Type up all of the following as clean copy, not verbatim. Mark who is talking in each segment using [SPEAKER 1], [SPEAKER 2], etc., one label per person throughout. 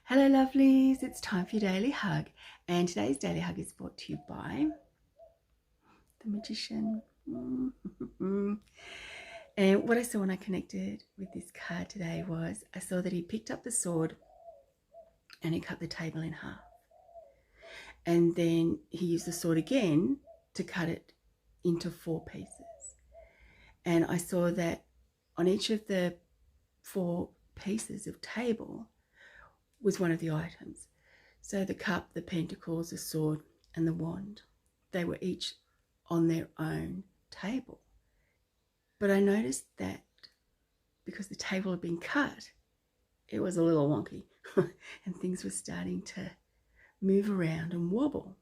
[SPEAKER 1] Hello lovelies, it's time for your daily hug, and today's daily hug is brought to you by the Magician. And what I saw when I connected with this card today was I saw that he picked up the sword and he cut the table in half, and then he used the sword again to cut it into 4 pieces. And I saw that on each of the 4 pieces of table was one of the items. So the cup, the pentacles, the sword, and the wand, they were each on their own table. But I noticed that because the table had been cut, it was a little wonky and things were starting to move around and wobble.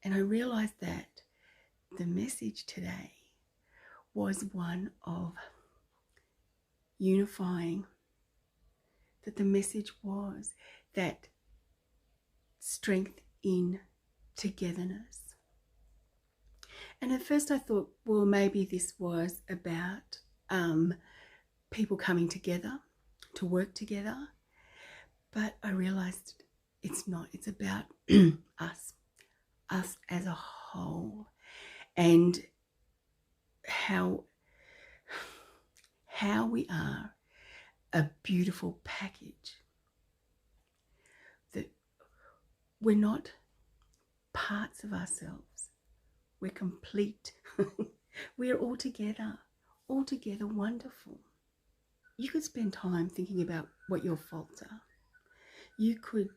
[SPEAKER 1] And I realized that the message today was one of unifying, that the message was that strength in togetherness. And at first I thought, well, maybe this was about people coming together to work together. But I realized it's not. It's about us as a whole, and how we are a beautiful package, that we're not parts of ourselves, we're complete. We're all together wonderful. You could spend time thinking about what your faults are. You could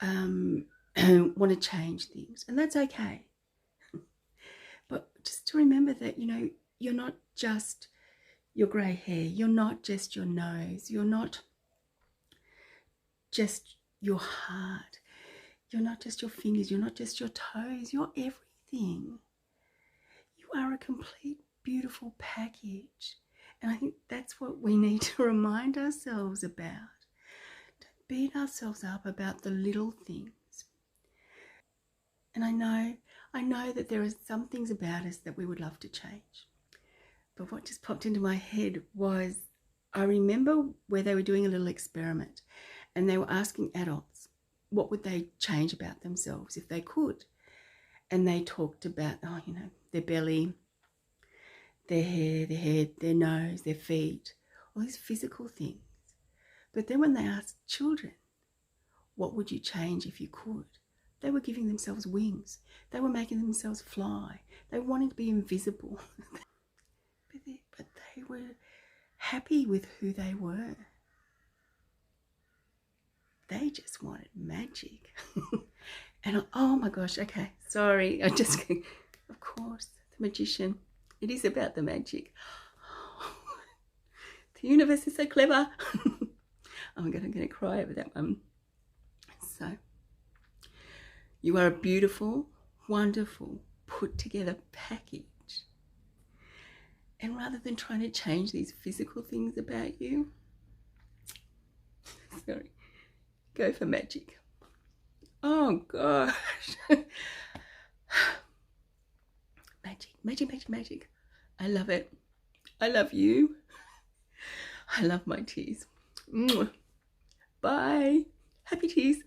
[SPEAKER 1] want to change things, and that's okay. But just to remember that, you're not just your grey hair, you're not just your nose, you're not just your heart, you're not just your fingers, you're not just your toes, you're everything. You are a complete, beautiful package. And I think that's what we need to remind ourselves about. Don't beat ourselves up about the little things. And I know that there are some things about us that we would love to change. But what just popped into my head was, I remember where they were doing a little experiment and they were asking adults what would they change about themselves if they could. And they talked about, their belly, their hair, their head, their nose, their feet, all these physical things. But then when they asked children, what would you change if you could? They were giving themselves wings. They were making themselves fly. They were wanting to be invisible. But they were happy with who they were. They just wanted magic. And oh my gosh, okay, sorry. Of course, the Magician. It is about the magic. The universe is so clever. Oh my God, I'm going to cry over that one. So, you are a beautiful, wonderful, put together package. And rather than trying to change these physical things about you, sorry, go for magic. Oh gosh. Magic. I love it. I love you. I love my teas. Bye. Happy teas.